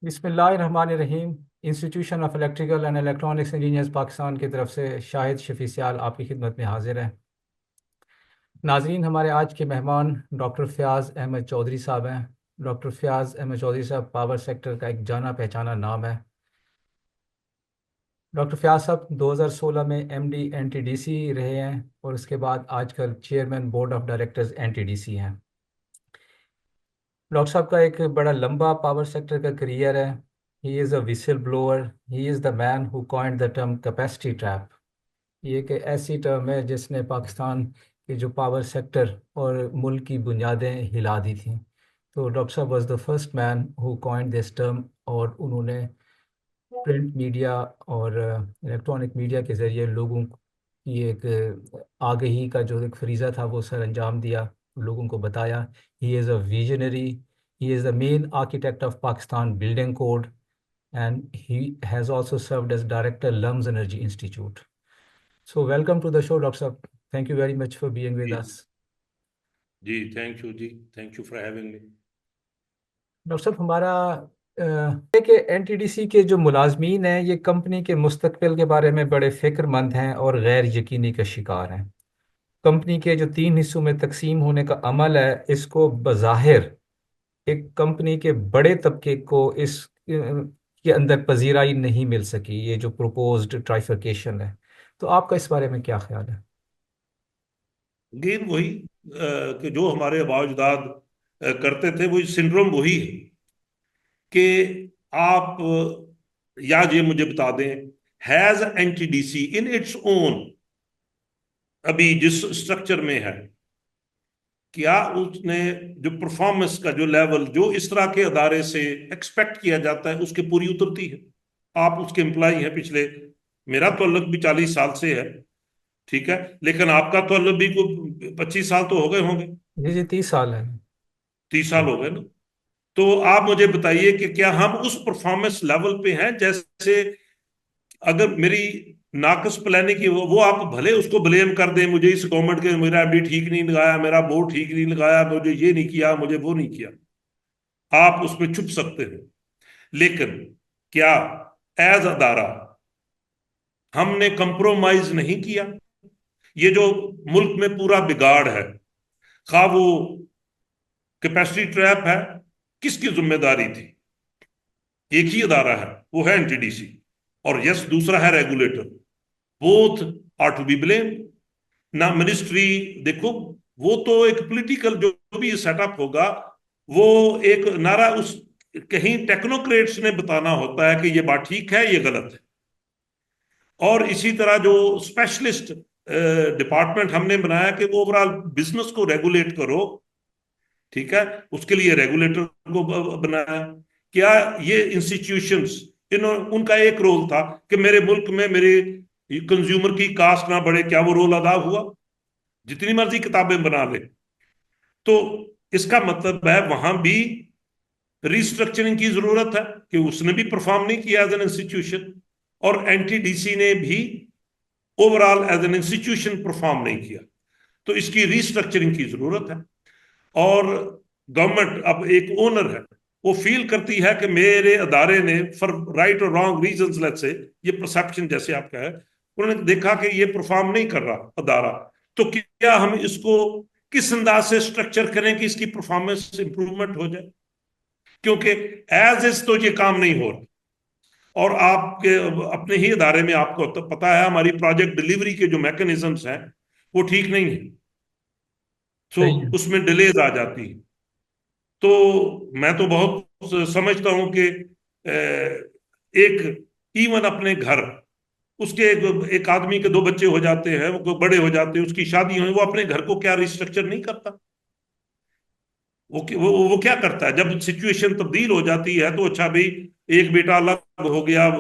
बिस्मिल्लाहिर्रहमानिर्रहीम। Institution of electrical and electronics engineers Pakistan की तरफ से शाहिद शफी सियाल आपकी खिदमत में हाजिर है। नाजरीन, हमारे आज के मेहमान डॉक्टर फ़याज़ अहमद चौधरी साहब हैं। डॉक्टर फ़याज़ अहमद चौधरी साहब पावर सेक्टर का एक जाना पहचाना नाम है। डॉक्टर फ़याज़ साहब 2016 में एमडी एनटीडीसी रहे हैं और उसके बाद आजकल chairman board of directors NTDC हैं। डॉक्टर साहब का एक बड़ा लंबा पावर सेक्टर का करियर है। He is a whistle blower. He is the man who coined the term capacity trap. ये एक ऐसी टर्म है जिसने पाकिस्तान के जो पावर सेक्टर और मुल्क की बुनियादें हिला दी थी। तो डॉक्टर साहब was the first man who coined this term, और उन्होंने प्रिंट मीडिया और इलेक्ट्रॉनिक मीडिया के ज़रिए लोगों की एक आगही का जो एक फरीज़ा था वो सर अंजाम दिया, लोगों को बताया। He is a visionary. He is the main architect of Pakistan building code, and he has also served as director Lums Energy Institute. So welcome to the show, Dr. Saab. Thank you very much for being with जी us. जी, thank you जी, thank you for having me. Doctor साहब, हमारा है कि NTDC के जो मुलाजमीन हैं ये कंपनी के मुस्तकबिल के बारे में बड़े फिक्रमंद हैं और गैर यकीनी का शिकार हैं। कंपनी के जो 3 हिस्सों में तकसीम होने का अमल है, इसको बज़ाहिर एक कंपनी के बड़े तबके को इस के अंदर पजीराई नहीं मिल सकी, ये जो प्रोपोज्ड ट्राइफरकेशन है। तो आपका इस बारे में क्या ख्याल है? अगेन वही कि जो हमारे आबाजदाद करते थे, वही सिंड्रोम वही है कि आप या ये मुझे बता दें, has NTDC in its own अभी जिस स्ट्रक्चर में है, क्या उसने जो परफॉर्मेंस का जो लेवल जो इस तरह के अदारे से एक्सपेक्ट किया जाता है उसके पूरी उतरती है? आप उसके एम्प्लॉय हैं पिछले, मेरा तल्लुक भी 40 साल से है, ठीक है, लेकिन आपका तल्लुक भी कोई 25 साल तो हो गए होंगे। जी जी, 30 साल है। 30 साल हो गए ना? तो आप मुझे बताइए कि क्या हम उस परफॉर्मेंस लेवल पे हैं? जैसे अगर मेरी नाकस प्लानिंग की वो आप भले उसको ब्लेम कर दें मुझे, इस गवर्नमेंट के, मेरा एमडी ठीक नहीं लगाया, मेरा बोर्ड ठीक नहीं लगाया, मुझे ये नहीं किया, मुझे वो नहीं किया, आप उसमें छुप सकते हैं। लेकिन क्या एज अदारा हमने कंप्रोमाइज नहीं किया? ये जो मुल्क में पूरा बिगाड़ है, खा वो कैपेसिटी ट्रैप है, किसकी जिम्मेदारी थी? एक ही अदारा है, वो है एनटीडीसी, और यस दूसरा है regulator. Both are to be blame. ना मिनिस्ट्री, देखो, वो तो एक पॉलिटिकल जो भी सेटअप होगा, वो एक नारा उस कहीं टेक्नोक्रेट्स ने बताना होता है कि ये बात ठीक है, ये गलत है। और इसी तरह जो स्पेशलिस्ट डिपार्टमेंट हमने बनाया कि वो ओवरऑल बिजनेस को रेगुलेट करो, ठीक है, उसके लिए रेगुलेटर को बनाया। क्या ये इंस्टीट्यूशंस, इन उनका एक रोल था कि मेरे मुल्क में मेरे कंज्यूमर की कास्ट ना बढ़े? क्या वो रोल अदा हुआ? जितनी मर्जी किताबें बना ले। तो इसका मतलब है वहां भी रिस्ट्रक्चरिंग की जरूरत है कि उसने भी परफॉर्म नहीं किया एज एन इंस्टीट्यूशन, और एनटीडीसी ने भी overall as an institution perform नहीं किया। तो इसकी रिस्ट्रक्चरिंग की जरूरत है। और गवर्नमेंट अब एक ओनर है, वो फील करती है कि मेरे अदारे ने फॉर राइट और रॉन्ग रीजंस, लेट्स से ये परसेप्शन जैसे आपका है, उन्होंने देखा कि ये परफॉर्म नहीं कर रहा अदारा, तो क्या हम इसको किस अंदाज से स्ट्रक्चर करें कि इसकी परफॉर्मेंस इंप्रूवमेंट हो जाए? क्योंकि एज इज तो ये काम नहीं हो रहा। और आपके अपने ही अदारे में आपको तो पता है हमारी प्रोजेक्ट डिलीवरी के जो मैकेनिज्म्स हैं वो ठीक नहीं है, तो सही है। उसमें डिलेज आ जाती है। तो मैं तो बहुत समझता हूं कि एक इवन अपने घर, उसके एक आदमी के 2 बच्चे हो जाते हैं, वो बड़े हो जाते हैं, उसकी शादी हो, वो अपने घर को क्या रिस्ट्रक्चर नहीं करता? वो क्या करता है जब सिचुएशन तब्दील हो जाती है? तो अच्छा भाई, एक बेटा अलग हो गया,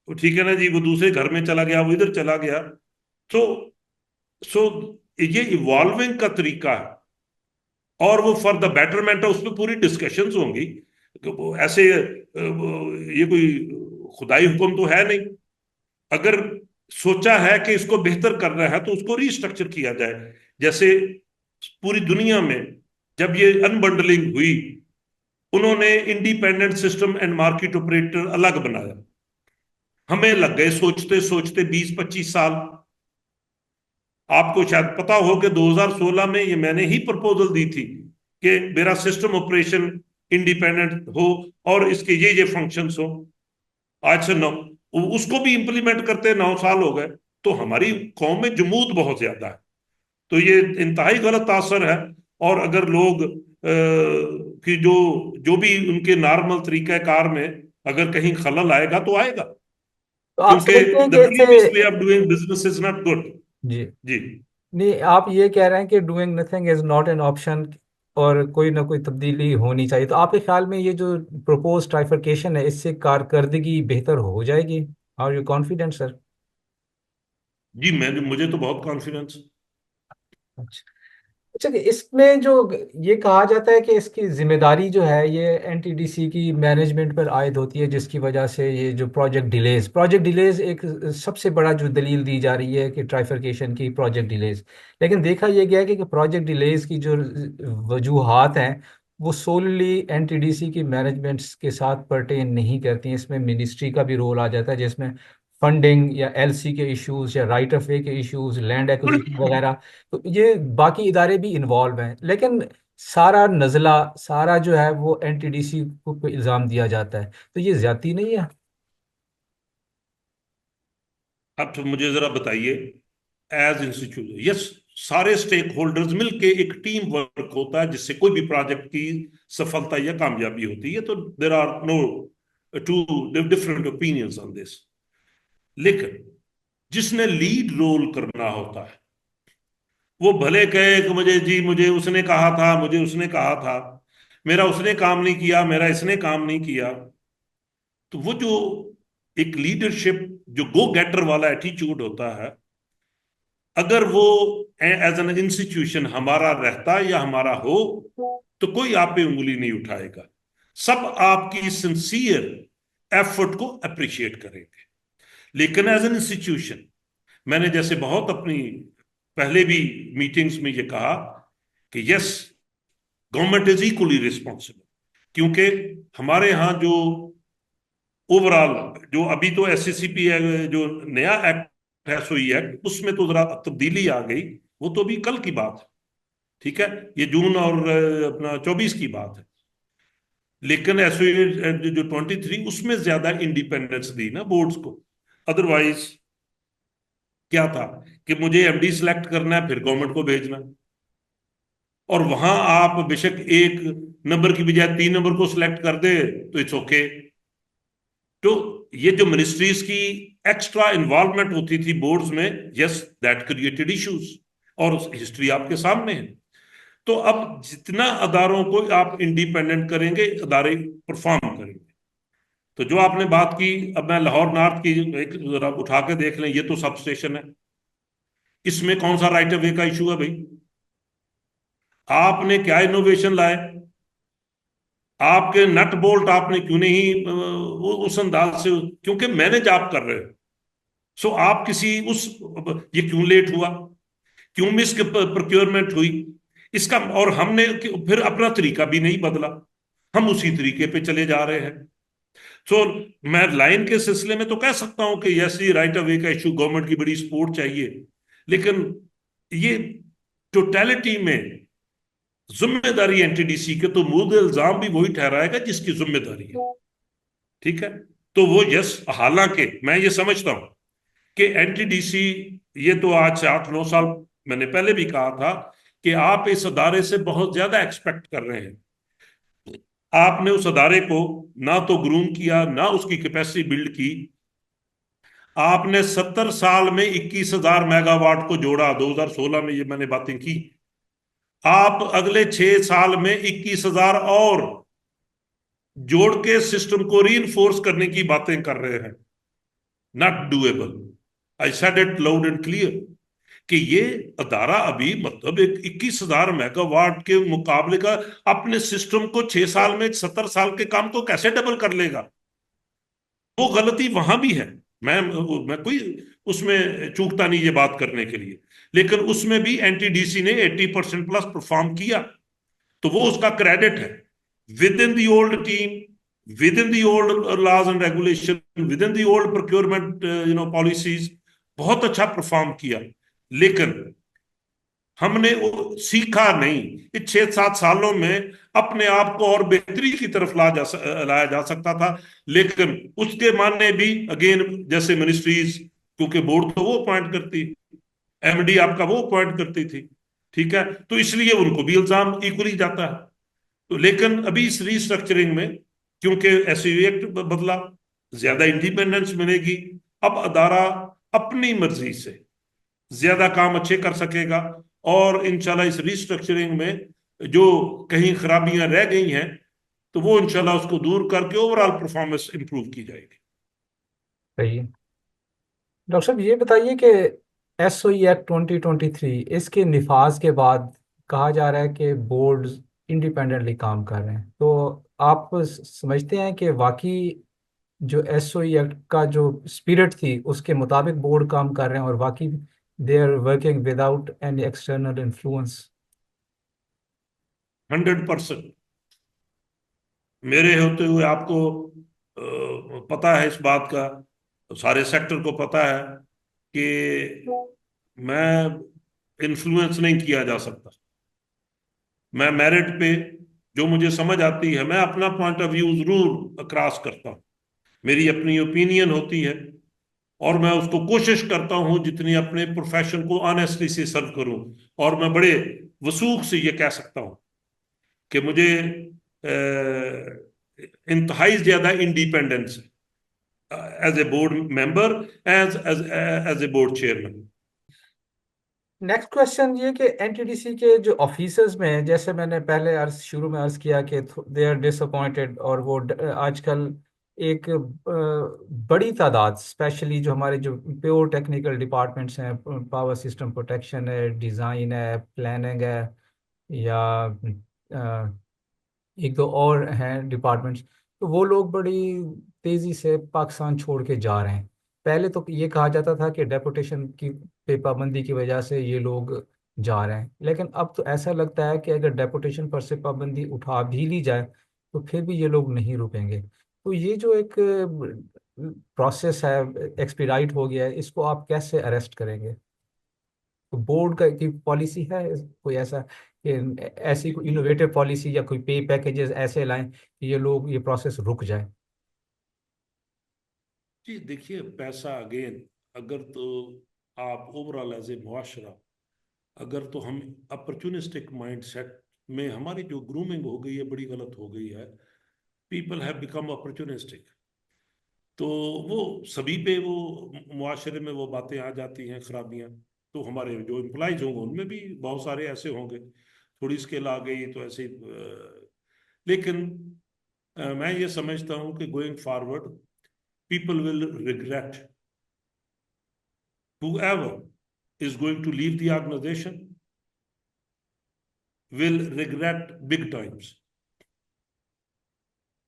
ठीक है ना जी, वो दूसरे घर में चला गया, वो इधर चला गया। तो सो ये इवॉल्विंग का तरीका है, और वो फॉर द बेटरमेंट है, उस पर पूरी डिस्कशंस होंगी। तो ऐसे ये कोई खुदाई हुक्म तो है नहीं। अगर सोचा है कि इसको बेहतर करना है तो उसको रीस्ट्रक्चर किया जाए। जैसे पूरी दुनिया में जब ये अनबंडलिंग हुई उन्होंने independent system and market operator अलग बनाया। हमें लग गए सोचते सोचते 20-25 साल। आपको शायद पता हो कि 2016 में ये मैंने ही प्रपोजल दी थी कि मेरा सिस्टम ऑपरेशन इंडिपेंडेंट हो और इसके ये फंक्शंस हो। आज से 9, उसको भी इंप्लीमेंट करते 9 साल हो गए। तो हमारी कौम में जमूत बहुत ज्यादा है। तो ये इंतहाई गलत असर है। और अगर लोग कि जो भी उनके नॉर्मल तरीका कार में अगर कहीं खलल आएगा तो आएगा, तो आप क्योंकि समझते हैं कि द इससे, previous way of doing business is not good. जी, जी। नहीं, आप ये कह रहे हैं कि doing nothing is not an option और कोई ना कोई तब्दीली होनी चाहिए। तो आपके ख्याल में ये जो प्रपोज ट्राइफरकेशन है, इससे कारकर्दगी बेहतर हो जाएगी? Are you confident sir? जी, मैं मुझे तो बहुत कॉन्फिडेंस। अच्छा। अच्छा, कि इसमें जो ये कहा जाता है कि इसकी जिम्मेदारी जो है ये एनटीडीसी की मैनेजमेंट पर आयद होती है, जिसकी वजह से ये जो प्रोजेक्ट डिलेज एक सबसे बड़ा जो दलील दी जा रही है कि ट्राइफरकेशन की प्रोजेक्ट डिलेज। लेकिन देखा यह गया है कि प्रोजेक्ट डिलेज की जो वजूहात हैं वो सोलली एनटीडीसी की मैनेजमेंट के साथ पर्टेन नहीं करती हैं। इसमें मिनिस्ट्री का भी रोल आ जाता है, जिसमें फंडिंग या एलसी के इश्यूज या राइट ऑफ वे के इश्यूज, लैंड एक्विजिशन वगैरह। तो ये बाकी इदारे भी इन्वॉल्व हैं, लेकिन सारा नज़ला, सारा जो है वो एनटीडीसी को पे इल्ज़ाम दिया जाता है। तो ये ज्यादती नहीं है? अब तो मुझे जरा बताइए, एज इंस्टीट्यूट, यस, सारे स्टेक होल्डर्स मिलके एक टीम वर्क होता है जिससे कोई भी प्रोजेक्ट की सफलता या कामयाबी होती है। तो there are no two different opinions on this. लेकिन जिसने लीड रोल करना होता है वो भले कहे कि मुझे उसने कहा था, मुझे उसने कहा था, मेरा उसने काम नहीं किया, मेरा इसने काम नहीं किया। तो वो जो एक लीडरशिप, जो गो गेटर वाला एटीट्यूड होता है, अगर वो एज एन इंस्टीट्यूशन हमारा रहता या हमारा हो तो कोई आप पे उंगली नहीं उठाएगा। सब आपकी सिंसियर एफर्ट को अप्रिशिएट करेंगे। लेकिन एज एन इंस्टीट्यूशन, मैंने जैसे बहुत अपनी पहले भी मीटिंग्स में ये कहा कि yes, government is equally responsible. क्योंकि हमारे यहाँ जो ओवरऑल, जो अभी तो एससीसीपी है, जो नया एक्ट है, सोई एक्ट, उसमें तो जरा तब्दीली आ गई। वो तो भी कल की बात है, ठीक है, ये जून और अपना 24 की बात है। लेकिन एसओई जो 23, उसमें ज्यादा इंडिपेंडेंस दी ना बोर्ड्स को। अदरवाइज क्या था कि मुझे एमडी सिलेक्ट करना है, फिर गवर्नमेंट को भेजना है। और वहां आप बेशक एक नंबर की बजाय 3 नंबर को सिलेक्ट कर दे तो इट्स ओके। तो ये जो मिनिस्ट्रीज की एक्स्ट्रा इन्वॉल्वमेंट होती थी बोर्ड्स में, यस, दैट क्रिएटेड इश्यूज। और हिस्ट्री आपके सामने है। तो अब जितना अदारों को आप इंडिपेंडेंट करेंगे, अदारे परफॉर्म करेंगे। तो जो आपने बात की, अब मैं लाहौर नॉर्थ की एक जरा उठा के देख लें, ये तो सब स्टेशन है। इसमें कौन सा राइट ऑफ वे का इशू है भाई? आपने क्या इनोवेशन लाए? आपके नट बोल्ट आपने क्यों नहीं उस अंदाज से, क्योंकि मैनेज आप कर रहे हो। सो आप किसी उस, ये क्यों लेट हुआ, क्यों मिस प्रोक्योरमेंट हुई, इसका, और हमने फिर अपना तरीका भी नहीं बदला, हम उसी तरीके पे चले जा रहे हैं। सो मैं लाइन के सिलसिले में तो कह सकता हूं कि यस, ये राइट ऑफ वे का इशू, गवर्नमेंट की बड़ी सपोर्ट चाहिए। लेकिन ये टोटलिटी में जिम्मेदारी एनटीडीसी के, तो मुद्दे इल्जाम भी वही ठहराएगा जिसकी जिम्मेदारी है, ठीक है। तो वो यस, हालांकि मैं ये समझता हूं कि एनटीडीसी, ये तो आज से 8-9 साल मैंने पहले भी कहा था कि आप इस अदारे से बहुत ज्यादा एक्सपेक्ट कर रहे हैं। आपने उस अदारे को ना तो ग्रूम किया, ना उसकी कैपेसिटी बिल्ड की। आपने 70 साल में 21,000 मेगावाट को जोड़ा, 2016 में ये मैंने बातें की। आप अगले 6 साल में 21,000 और जोड़ के सिस्टम को रीइंफोर्स करने की बातें कर रहे हैं। Not doable. I said it loud and clear कि ये अदारा अभी मतलब एक 21,000 मेगावाट के मुकाबले का अपने सिस्टम को 6 साल में 70 साल के काम को कैसे डबल कर लेगा? वो गलती वहां भी है। मैं कोई उसमें चूकता नहीं ये बात करने के लिए। लेकिन उसमें भी एनटीडीसी ने 80% प्लस परफॉर्म किया, तो वो उसका क्रेडिट है। within the old team, within the old laws and regulation, within the old procurement policies, बहुत अच्छा परफॉर्म किया। लेकिन हमने वो सीखा नहीं। इस 6-7 सालों में अपने आप को और बेहतरी की तरफ लाया जा सकता था। लेकिन उसके मानने भी अगेन जैसे मिनिस्ट्रीज, क्योंकि बोर्ड तो वो अपॉइंट करती, एमडी आपका वो अपॉइंट करती थी, ठीक है, तो इसलिए उनको भी इल्जाम इक्वली जाता है। तो लेकिन अभी इस रीस्ट्रक्चरिंग में क्योंकि एसईओ एक्ट बदला, ज्यादा इंडिपेंडेंस मिलेगी, अब अदारा अपनी मर्जी से ज्यादा काम अच्छे कर सकेगा। और इंशाल्लाह इस रीस्ट्रक्चरिंग में जो कहीं खराबियां रह गई हैं तो वो इंशाल्लाह उसको दूर करके ओवरऑल परफॉर्मेंस इंप्रूव की जाएगी। सही है। डॉक्टर साहब ये बताइए कि एस ओ ई एक्ट 2023 इसके निफाज के बाद कहा जा रहा है कि बोर्ड इंडिपेंडेंटली काम कर रहे हैं, तो आप समझते हैं कि वाकई जो एस ओ ई एक्ट का जो स्पिरिट थी उसके मुताबिक बोर्ड काम कर रहे हैं और वाकई they are working without any external influence? 100%। मेरे होते हुए आपको पता है इस बात का, सारे सेक्टर को पता है कि मैं इन्फ्लुएंस नहीं किया जा सकता। मैं मेरिट पे जो मुझे समझ आती है मैं अपना पॉइंट ऑफ व्यू जरूर क्रॉस करता हूँ। मेरी अपनी ओपिनियन होती है और मैं उसको कोशिश करता हूँ जितनी अपने प्रोफेशन को ऑनेस्टली से सर्व करूँ। और मैं बड़े वसूख से ये कह सकता हूँ कि मुझे इंतहाई ज्यादा इंडिपेंडेंस है as a board member, as a board chairman. Next question ये कि एनटीडीसी के जो ऑफिसर्स में हैं, जैसे मैंने पहले अर्ज शुरू में अर्ज किया कि दे आर डिसअपॉइंटेड, और वो आजकल एक बड़ी तादाद, स्पेशली जो हमारे जो प्योर टेक्निकल डिपार्टमेंट्स हैं, पावर सिस्टम प्रोटेक्शन है, डिज़ाइन है, प्लानिंग है, या एक दो और हैं डिपार्टमेंट्स, तो वो लोग बड़ी तेज़ी से पाकिस्तान छोड़ के जा रहे हैं। पहले तो ये कहा जाता था कि डेपुटेशन की पे पाबंदी की वजह से ये लोग जा रहे हैं, लेकिन अब तो ऐसा लगता है कि अगर डेपुटेशन पर से पाबंदी उठा भी ली जाए तो फिर भी ये लोग नहीं रुकेंगे। तो ये जो एक प्रोसेस है, एक्सपीडाइट हो गया है, इसको आप कैसे अरेस्ट करेंगे? तो बोर्ड का की पॉलिसी है कोई ऐसा कि ऐसी कोई इनोवेटिव पॉलिसी या कोई पे पैकेजेस ऐसे लाएं कि ये लोग ये प्रोसेस रुक जाए? जी देखिए, पैसा अगेन, अगर तो आप ओवरऑल एज ए मुआशरा, अगर तो हम अपॉर्चुनिस्टिक माइंडसेट में हमारी जो ग्रूमिंग हो गई है बड़ी गलत हो गई है। People have become opportunistic. तो वो सभी पे वो मुआशरे में वो बातें आ जाती हैं, खराबियां। तो हमारे जो एम्प्लॉयज होंगे उनमें भी बहुत सारे ऐसे होंगे, थोड़ी स्केल आ गई तो ऐसे लेकिन मैं ये समझता हूँ कि going forward people will regret, whoever is going to leave the organization will regret big times।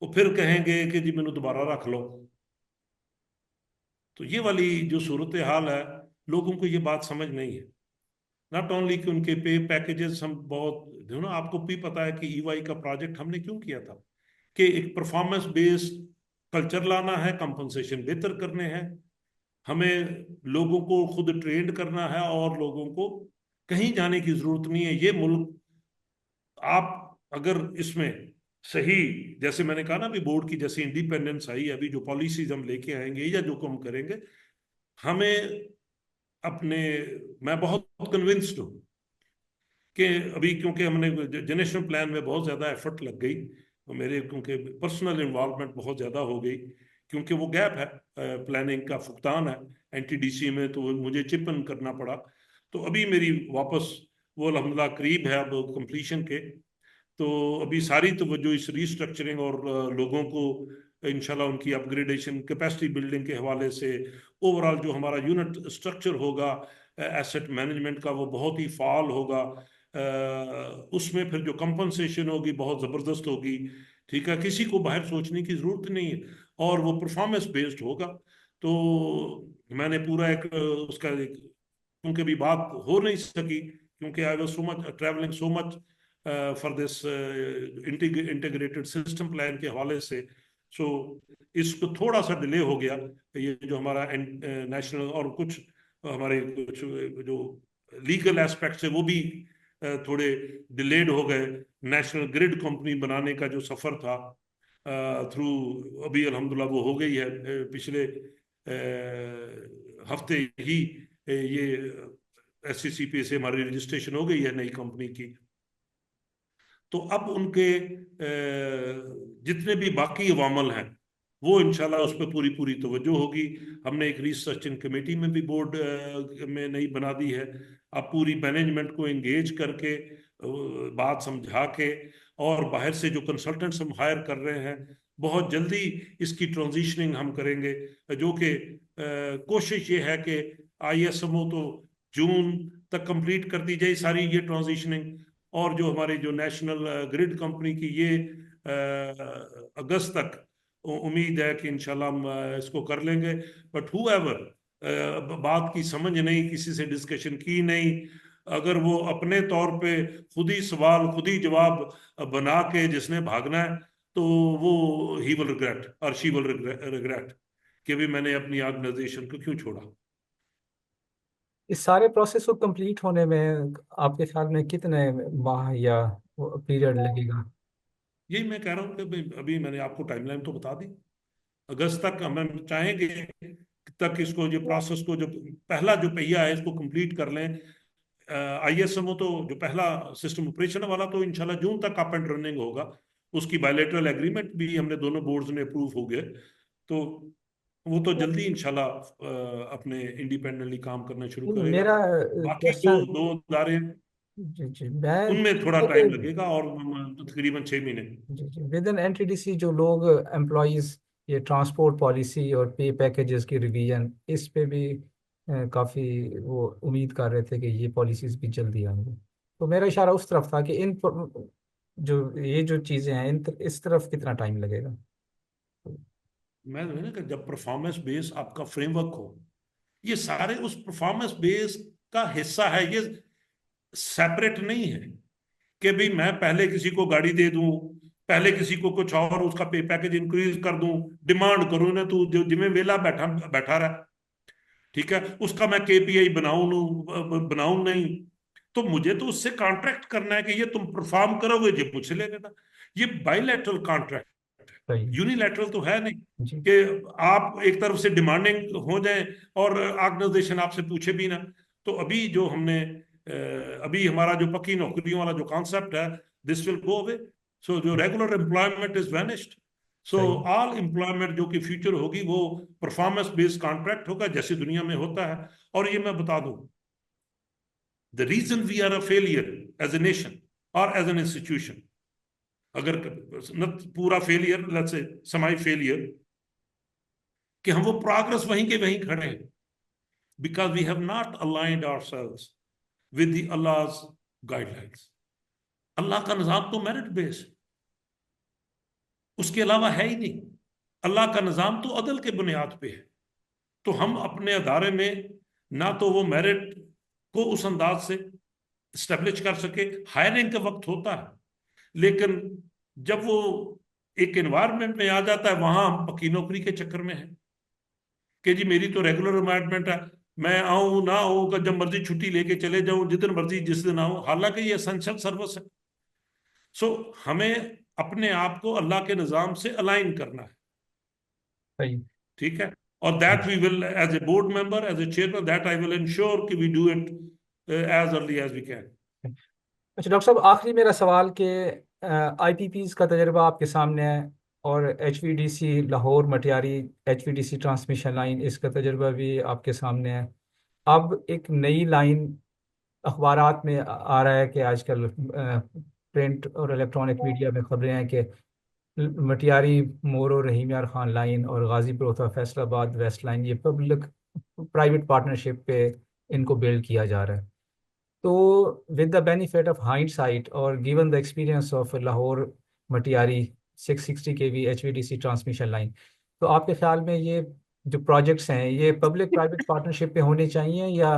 वो फिर कहेंगे कि जी मैंने दोबारा रख लो। तो ये वाली जो सूरत हाल है, लोगों को ये बात समझ नहीं है। नॉट ओनली कि उनके पे पैकेजेस हम बहुत आपको भी पता है कि ईवाई का प्रोजेक्ट हमने क्यों किया था, कि एक परफॉर्मेंस बेस्ड कल्चर लाना है, कंपनसेशन बेहतर करने हैं, हमें लोगों को खुद ट्रेंड करना है और लोगों को कहीं जाने की जरूरत नहीं है। ये मुल्क, आप अगर इसमें सही, जैसे मैंने कहा ना, अभी बोर्ड की जैसे इंडिपेंडेंस आई, अभी जो पॉलिसीज हम लेके आएंगे या जो हम करेंगे, हमें अपने, मैं बहुत कन्विंस्ड हूँ कि अभी क्योंकि हमने जनरेशन प्लान में बहुत ज़्यादा एफर्ट लग गई, तो मेरे क्योंकि पर्सनल इन्वॉल्वमेंट बहुत ज़्यादा हो गई, क्योंकि वो गैप है, प्लानिंग का फुकतान है एनटीडीसी में, तो मुझे चिप इन करना पड़ा। तो अभी मेरी वापस वो अल्हम्दुलिल्लाह करीब है अब कंप्लीशन के। तो अभी सारी तवज्जो इस रीस्ट्रक्चरिंग और लोगों को इंशाल्लाह उनकी अपग्रेडेशन, कैपेसिटी बिल्डिंग के हवाले से, ओवरऑल जो हमारा यूनिट स्ट्रक्चर होगा एसेट मैनेजमेंट का वो बहुत ही फाल होगा। उसमें फिर जो कंपनसेशन होगी बहुत ज़बरदस्त होगी, ठीक है, किसी को बाहर सोचने की ज़रूरत नहीं है, और वो परफॉर्मेंस बेस्ड होगा। तो मैंने पूरा एक उसका एक, क्योंकि भी बात हो नहीं सकी क्योंकि I was so much travelling so much, for this integrated system plan के हवाले से। सो इसको थोड़ा सा डिले हो गया, ये जो हमारा नेशनल और कुछ हमारे कुछ जो लीगल एस्पेक्ट्स है वो भी थोड़े डिलेड हो गए। नेशनल ग्रिड कंपनी बनाने का जो सफर था थ्रू, अभी अल्हम्दुलिल्लाह वो हो गई है। पिछले हफ्ते ही ये SCCP से हमारी रजिस्ट्रेशन हो गई है नई कंपनी की। तो अब उनके जितने भी बाकी अवामल हैं वो इंशाल्लाह उस पर पूरी पूरी तवज्जो होगी। हमने एक रिसर्चिंग कमेटी में भी बोर्ड में नई बना दी है। अब पूरी मैनेजमेंट को एंगेज करके बात समझा के, और बाहर से जो कंसल्टेंट्स हम हायर कर रहे हैं, बहुत जल्दी इसकी ट्रांजिशनिंग हम करेंगे। जो कि कोशिश ये है कि ISMO तो जून तक कंप्लीट कर दी जाए सारी ये ट्रांजिशनिंग, और जो हमारी जो नेशनल ग्रिड कंपनी की ये अगस्त तक उम्मीद है कि इंशाल्लाह हम इसको कर लेंगे। बट हुएवर बात की समझ नहीं, किसी से डिस्कशन की नहीं, अगर वो अपने तौर पे खुद ही सवाल खुद ही जवाब बना के जिसने भागना है, तो वो ही विल रिग्रेट और शी विल रिग्रेट कि भी मैंने अपनी ऑर्गेनाइजेशन को क्यों छोड़ा। इस सारे प्रोसेस को कंप्लीट होने में आपके ख्याल में कितने माह या पीरियड लगेगा? यही मैं कह रहा हूँ कि अभी मैंने आपको टाइमलाइन तो बता दी। अगस्त तक हम चाहेंगे तक इसको, जो प्रोसेस को, जो पहला जो पहिया है इसको कंप्लीट कर लें। ISMO तो जो पहला सिस्टम ऑपरेशन वाला तो इंशाल्लाह जून तक अप एंड रनिंग होगा। उसकी बायलैटरल एग्रीमेंट भी हमने दोनों बोर्ड्स ने अप्रूव हो गए, तो वो तो जल्दी इंशाल्लाह अपने इंडिपेंडेंटली काम करना शुरू नहीं, करेगा। मेरा बाकी जो क्वेश्चन, दो अदारे, जी जी, मैं उनमें थोड़ा कि टाइम लगेगा, और तकरीबन 6 महीने। जी जी, विद इन एनटीडीसी जो लोग एम्प्लॉयज ये ट्रांसपोर्ट पॉलिसी और पे पैकेजेस की रिवीजन, इस पे भी काफ़ी वो उम्मीद कर रहे थे कि ये पॉलिसीज भी जल्दी आएंगी। तो मेरा इशारा उस तरफ था कि जो ये जो चीज़ें हैं इस तरफ कितना टाइम लगेगा। मैं ना कि जब परफॉर्मेंस बेस आपका फ्रेमवर्क हो, ये सारे उस परफॉर्मेंस बेस का हिस्सा है, ये सेपरेट नहीं है कि भाई मैं पहले किसी को गाड़ी दे दूं, पहले किसी को कुछ और उसका पे पैकेज इंक्रीज कर दूं, डिमांड करूं ना, तू जो जिम्मे वेला बैठा बैठा रहा, ठीक है, उसका मैं KPI बनाऊं नहीं। तो मुझे तो उससे कॉन्ट्रैक्ट करना है कि ये तुम परफॉर्म करोगे, ये मुझसे ले लेना। ये बायलैटरल कॉन्ट्रैक्ट, सही। यूनिलैटरल तो है नहीं जी। कि आप एक तरफ से डिमांडिंग हो जाए और ऑर्गेनाइजेशन आपसे पूछे भी ना। तो अभी जो हमने अभी हमारा जो पक्की नौकरियों वाला जो कॉन्सेप्ट है, दिस विल गो अवे। सो जो रेगुलर एम्प्लॉयमेंट इज वैनिश्ड। सो सही। ऑल एम्प्लॉयमेंट जो कि फ्यूचर होगी वो परफॉर्मेंस बेस्ड कॉन्ट्रैक्ट होगा, जैसे दुनिया में होता है। और ये मैं बता दूं, the reason we are a failure as a nation और एज एन इंस्टीट्यूशन, अगर न पूरा फेलियर, लेट्स से समाई फेलियर, कि हम वो प्रोग्रेस वहीं के वहीं खड़े हैं, because we have not aligned ourselves with the Allah's guidelines. Allah का निजाम तो मेरिट बेस्ड, उसके अलावा है ही नहीं। अल्लाह का निजाम तो अदल के बुनियाद पे है। तो हम अपने अदारे में ना तो वो मेरिट को उस अंदाज से स्टेब्लिश कर सके, हायरिंग का वक्त होता है, लेकिन जब वो एक एनवायरनमेंट में आ जाता है, वहां हम पक्की नौकरी के चक्कर में हैं कि जी मेरी तो रेगुलर अपॉइंटमेंट है, मैं आऊं ना आऊं का जब मर्जी छुट्टी लेके चले जाऊं, जितने मर्जी जिस दिन आऊं, हालांकि ये एसेंशियल सर्विस है। सो हमें अपने आप को अल्लाह के निज़ाम से अलाइन करना है, सही। ठीक है। और that we will, as a board member, as a chairman, that I will ensure कि we do it as early as we can. अच्छा डॉक्टर साहब, आखिरी मेरा सवाल कि आईपीपीज का तजर्बा आपके सामने है, और HVDC Lahore Matiari HVDC transmission line, इसका तजर्बा भी आपके सामने है। अब एक नई लाइन अखबारात में आ रहा है कि आजकल प्रिंट और इलेक्ट्रॉनिक मीडिया में खबरें हैं कि मटियारी मोरो रहीम यार खान लाइन और गाजी प्रोथा फैसलाबाद वेस्ट लाइन, ये पब्लिक प्राइवेट पार्टनरशिप पे इनको बिल्ड किया जा रहा है। तो with the benefit of hindsight और given the experience of Lahore Matiari 660 KV HVDC transmission line, तो आपके ख्याल में ये जो प्रोजेक्ट्स हैं ये पब्लिक प्राइवेट पार्टनरशिप पे होने चाहिए, या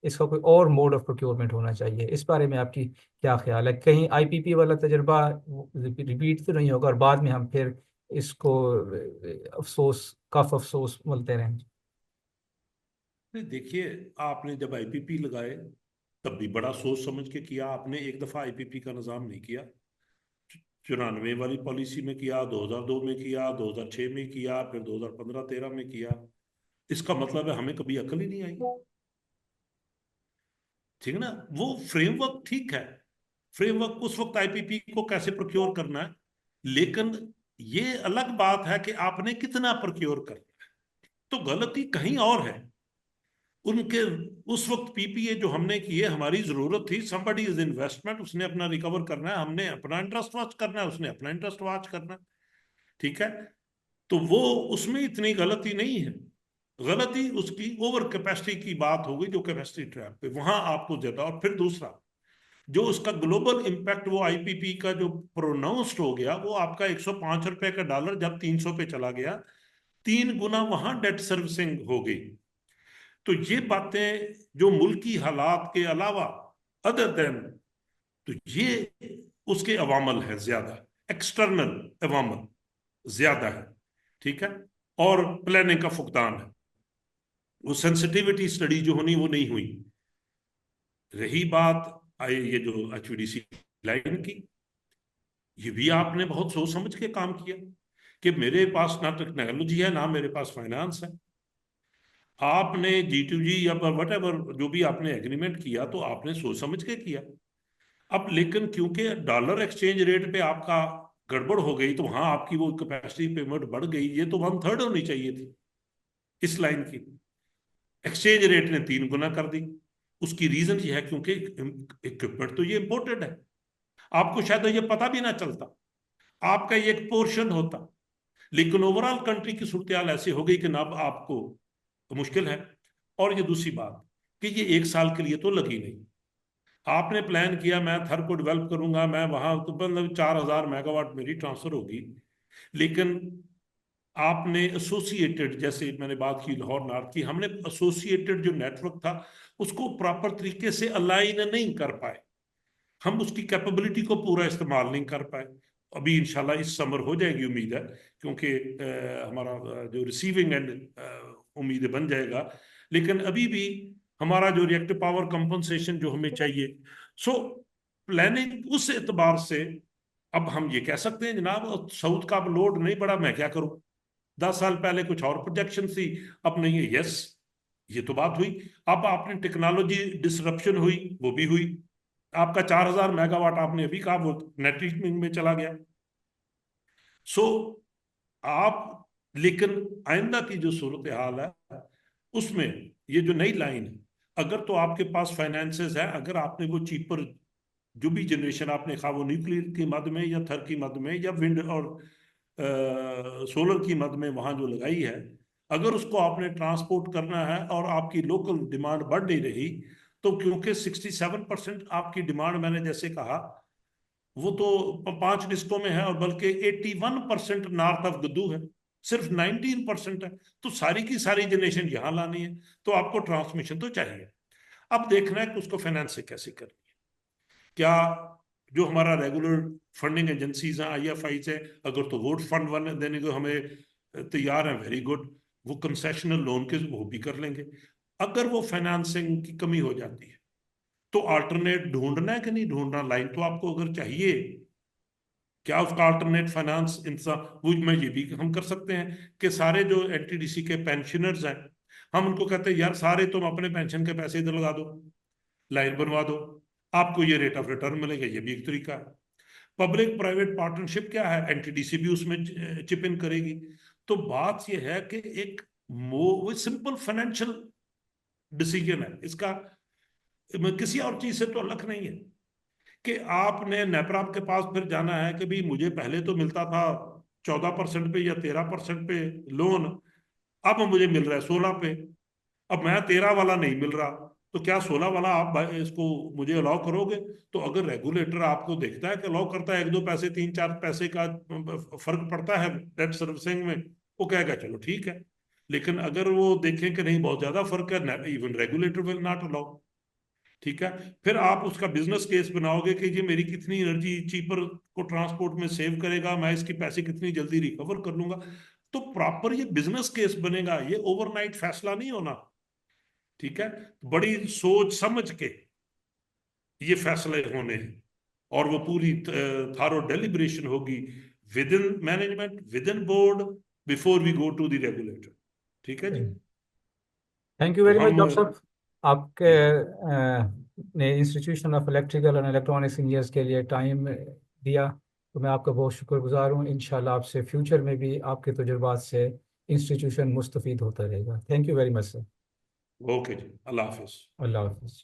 इसका कोई और मोड ऑफ प्रोक्योरमेंट होना चाहिए? इस बारे में आपकी क्या ख्याल है? कहीं आईपीपी वाला तजर्बा रिपीट तो नहीं होगा और बाद में हम फिर इसको अफसोस, कफ अफसोस बोलते रहें? नहीं, देखिए, आपने जब आईपीपी लगाए तब भी बड़ा सोच समझ के किया। आपने एक दफा आईपीपी का निजाम नहीं किया। 94 वाली पॉलिसी में किया, 2002 में किया, 2006 में किया, फिर 2015-13 में किया। इसका मतलब है हमें कभी अकल ही नहीं आई। ठीक है ना? वो फ्रेमवर्क ठीक है, फ्रेमवर्क उस वक्त आईपीपी को कैसे प्रोक्योर करना है, लेकिन ये अलग बात है कि आपने कितना प्रोक्योर करना है। तो गलती कहीं और है उनके। उस वक्त पीपीए जो हमने किए, हमारी जरूरत थी समबडी इज इन्वेस्टमेंट, उसने अपना रिकवर करना है, हमने अपना इंटरेस्ट वॉच करना है, उसने अपना इंटरेस्ट वॉच करना है। ठीक है? तो वो, उसमें इतनी गलती नहीं है। गलती उसकी ओवर कैपेसिटी की बात हो गई, जो कैपेसिटी ट्रैप पे वहां आपको ज्यादा। और फिर दूसरा, जो उसका ग्लोबल इंपैक्ट वो आईपीपी का जो प्रोनाउंस्ड हो गया, वो आपका 105 रुपए का डॉलर जब 300 पे चला गया, 3 गुना वहां डेट सर्विसिंग हो गई। तो ये बातें जो मुल्की हालात के अलावा, अदर देन, तो ये उसके अवामल है ज्यादा, एक्सटर्नल अवामल ज्यादा है। ठीक है? और प्लानिंग का फुकदान है। वो सेंसिटिविटी स्टडी जो होनी वो नहीं हुई। रही बात ये जो एचवीडीसी लाइन की, ये भी आपने बहुत सोच समझ के काम किया कि मेरे पास ना टेक्नोलॉजी है ना मेरे पास फाइनेंस है। आपने G2G या वट एवर जो भी आपने एग्रीमेंट किया, तो आपने सोच समझ के किया। अब लेकिन क्योंकि डॉलर एक्सचेंज रेट पे आपका गड़बड़ हो गई, तो वहां आपकी वो कैपेसिटी पेमेंट बढ़ गई। ये तो 1/3 होनी चाहिए थी इस लाइन की, एक्सचेंज रेट ने 3 गुना कर दी। उसकी रीजन ये है क्योंकि इक्विपमेंट तो ये इंपोर्टेड है। आपको शायद ये पता भी ना चलता, आपका ये एक पोर्शन होता। लेकिन ओवरऑल कंट्री की सूरत हाल ऐसी हो गई कि ना अब आपको मुश्किल है। और ये दूसरी बात कि ये 1 साल के लिए तो लगी नहीं। आपने प्लान किया मैं थर को डेवलप करूंगा, मैं वहां तो मतलब 4,000 मेगावाट मेरी ट्रांसफर होगी। लेकिन आपने एसोसिएटेड, जैसे मैंने बात की लाहौर नॉर्थ की, हमने एसोसिएटेड जो नेटवर्क था उसको प्रॉपर तरीके से अलाइन नहीं कर पाए। हम उसकी कैपेबिलिटी को पूरा इस्तेमाल नहीं कर पाए। अभी इंशाल्लाह इस समर हो जाएगी उम्मीद है, क्योंकि हमारा जो रिसीविंग एंड उम्मीद है बन जाएगा। लेकिन अभी भी हमारा जो रिएक्टिव पावर कंपनसेशन जो हमें चाहिए, सो प्लानिंग उस एतबार से, अब हम ये कह सकते हैं जनाब साउथ का अब लोड नहीं बढ़ा, मैं क्या करूं। 10 साल पहले कुछ और प्रोजेक्शन थी, अब नहीं है। यस, ये तो बात हुई। अब आपने टेक्नोलॉजी डिसरप्शन हुई, वो भी हुई। आपका 4,000 मेगावाट आपने अभी कहा वो नेट में चला गया। सो आप, लेकिन आइंदा की जो सूरत हाल है उसमें ये जो नई लाइन है, अगर तो आपके पास फाइनेंसेस है, अगर आपने वो चीपर जो भी जनरेशन आपने कहा, वो न्यूक्लियर की मद में या थर की मद में या विंड और सोलर की मद में वहां जो लगाई है, अगर उसको आपने ट्रांसपोर्ट करना है और आपकी लोकल डिमांड बढ़ नहीं रही, तो क्योंकि 67% आपकी डिमांड, मैंने जैसे कहा, वो तो 5 डिस्को में है, और बल्कि 81% नॉर्थ ऑफ गद्दू है, सिर्फ 19% है। तो सारी की सारी जनरेशन यहाँ लानी है, तो आपको ट्रांसमिशन तो चाहिए। अब देखना है कि उसको फाइनेंस से कैसे करनी है। क्या जो हमारा रेगुलर फंडिंग एजेंसीज हैं, आईएफआई से, अगर तो वो फंड वन देने को हमें तैयार है, वेरी गुड। वो कंसेशनल लोन के वो भी कर लेंगे। अगर वो फाइनेंसिंग की कमी हो जाती है, तो अल्टरनेट ढूंढना है कि नहीं ढूंढना। लाइन तो आपको अगर चाहिए, क्या उसका अल्टरनेट फाइनेंस इंसान, वो मैं ये भी हम कर सकते हैं कि सारे जो एनटीडीसी के पेंशनर्स हैं, हम उनको कहते हैं यार सारे तुम अपने पेंशन के पैसे इधर लगा दो, लाइन बनवा दो, आपको ये रेट ऑफ रिटर्न मिलेगा। ये भी एक तरीका है। पब्लिक प्राइवेट पार्टनरशिप क्या है, एनटीडीसी भी उसमें चिप इन करेगी। तो बात यह है कि एक सिंपल फाइनेंशियल डिसीजन है इसका, किसी और चीज से तो अलग नहीं है। कि आपने नेपराप के पास फिर जाना है कि भाई मुझे पहले तो मिलता था 14% पे या 13% पे लोन, अब मुझे मिल रहा है 16 पे। अब मैं 13 वाला नहीं मिल रहा, तो क्या 16 वाला आप इसको मुझे अलाउ करोगे? तो अगर रेगुलेटर आपको देखता है कि अलाउ करता है, 1-2 पैसे 3-4 पैसे का फर्क पड़ता है डेट सर्विसिंग में, वो कहेगा चलो ठीक है। लेकिन अगर वो देखें कि नहीं बहुत ज्यादा फर्क है, even regulator will not allow. ठीक है। फिर आप उसका बिजनेस केस बनाओगे कि ये मेरी कितनी एनर्जी चीपर को ट्रांसपोर्ट में सेव करेगा, मैं इसकी पैसे कितनी जल्दी रिकवर कर लूंगा। तो प्रॉपर ये बिजनेस केस बनेगा, ये ओवरनाइट फैसला नहीं होना। ठीक है, बड़ी सोच समझ के ये फैसले होने हैं, और वो पूरी थारो डेलिब्रेशन होगी within management, within board, before we go to the regulator. ठीक है जी। थैंक यू तो वेरी मच हम डॉक्टर साहब। आपके जी ने institution of electrical and electronics engineers के लिए टाइम दिया, तो मैं आपका बहुत शुक्रगुजार हूँ। इंशाल्लाह आपसे फ्यूचर में भी आपके तजुर्बात से इंस्टीट्यूशन मुस्तफ़ीद होता रहेगा। Thank you very much sir. Okay जी, अल्लाह हाफिज। अल्लाह हाफिज़।